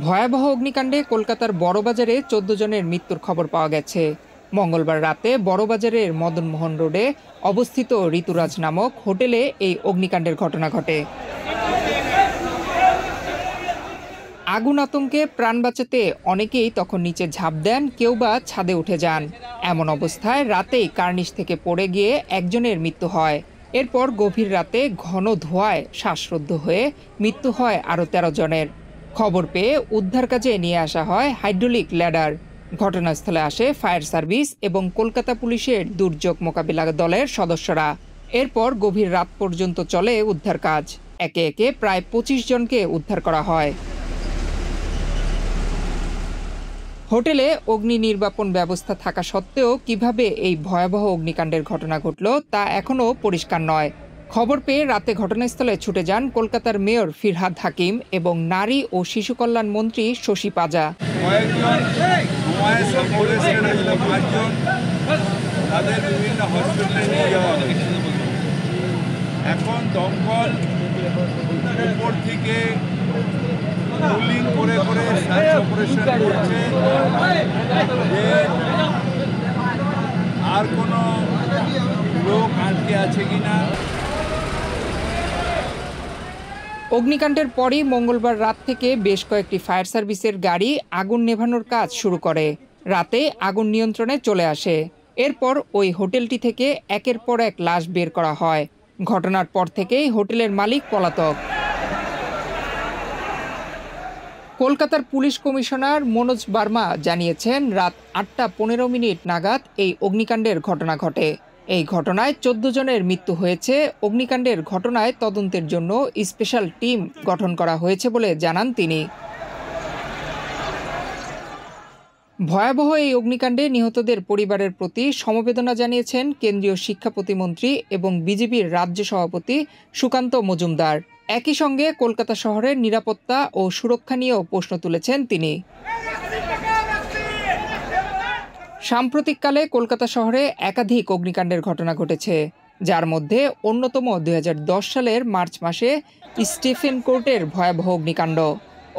ভয়াবহ অগ্নিকাণ্ডে কলকাতার বড়বাজারে ১৪ জনের মৃত্যুর খবর পাওয়া গেছে। মঙ্গলবার রাতে বড়বাজারের মদনমোহন রোডে অবস্থিত ঋতুরাজ নামক হোটেলে এই অগ্নিকাণ্ডের ঘটনা ঘটে। আগুন আতঙ্কে প্রাণ বাঁচাতে অনেকেই তখন নিচে ঝাঁপ দেন, কেউ বা ছাদে উঠে যান। এমন অবস্থায় রাতেই কার্নিশ থেকে পড়ে গিয়ে একজনের মৃত্যু হয়। এরপর গভীর রাতে ঘন ধোঁয়ায় শ্বাসরুদ্ধ হয়ে মৃত্যু হয় আরও ১৩ জনের। খবর পেয়ে উদ্ধার কাজে নিয়ে আসা হয় হাইড্রোলিক ল্যাডার। ঘটনাস্থলে আসে ফায়ার সার্ভিস এবং কলকাতা পুলিশের দুর্যোগ মোকাবিলা দলের সদস্যরা। এরপর গভীর রাত পর্যন্ত চলে উদ্ধার কাজ। একে একে প্রায় ২৫ জনকে উদ্ধার করা হয়। হোটেলে অগ্নি নির্বাপন ব্যবস্থা থাকা সত্ত্বেও কিভাবে এই ভয়াবহ অগ্নিকাণ্ডের ঘটনা ঘটল তা এখনও পরিষ্কার নয়। খবর পেয়ে রাতে ঘটনাস্থলে ছুটে যান কলকাতার মেয়র ফিরহাদ হাকিম এবং নারী ও শিশু কল্যাণ মন্ত্রী শশী পাজা। এখন দমকল উপর থেকে পুলিং করে করে সার্চ অপারেশন করছে যে আর কোনো লোক আটকে আছে কিনা। অগ্নিকাণ্ডের পরই মঙ্গলবার রাত থেকে বেশ কয়েকটি ফায়ার সার্ভিসের গাড়ি আগুন নেভানোর কাজ শুরু করে। রাতে আগুন নিয়ন্ত্রণে চলে আসে। এরপর ওই হোটেলটি থেকে একের পর এক লাশ বের করা হয়। ঘটনার পর থেকেই হোটেলের মালিক পলাতক। কলকাতার পুলিশ কমিশনার মনোজ বার্মা জানিয়েছেন, রাত ৮টা ১৫ নাগাদ এই অগ্নিকাণ্ডের ঘটনা ঘটে। এই ঘটনায় ১৪ জনের মৃত্যু হয়েছে। অগ্নিকাণ্ডের ঘটনায় তদন্তের জন্য স্পেশাল টিম গঠন করা হয়েছে বলে জানান তিনি। ভয়াবহ এই অগ্নিকাণ্ডে নিহতদের পরিবারের প্রতি সমবেদনা জানিয়েছেন কেন্দ্রীয় শিক্ষা প্রতিমন্ত্রী এবং বিজেপির রাজ্য সভাপতি সুকান্ত মজুমদার। একই সঙ্গে কলকাতা শহরের নিরাপত্তা ও সুরক্ষা নিয়েও প্রশ্ন তুলেছেন তিনি। সাম্প্রতিককালে কলকাতা শহরে একাধিক অগ্নিকাণ্ডের ঘটনা ঘটেছে, যার মধ্যে অন্যতম ২০১০ সালের মার্চ মাসে স্টিফেন কোর্টের ভয়াবহ অগ্নিকাণ্ড।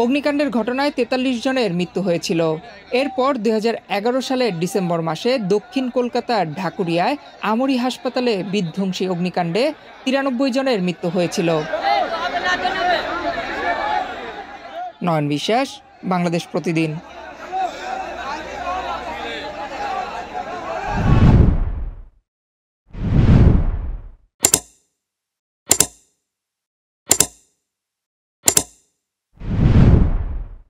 অগ্নিকাণ্ডের ঘটনায় ৪৩ জনের মৃত্যু হয়েছিল। এরপর ২০১১ সালের ডিসেম্বর মাসে দক্ষিণ কলকাতার ঢাকুরিয়ায় আমরি হাসপাতালে বিধ্বংসী অগ্নিকাণ্ডে ৯৩ জনের মৃত্যু হয়েছিল। নয়ন বিশ্বাস, বাংলাদেশ প্রতিদিন।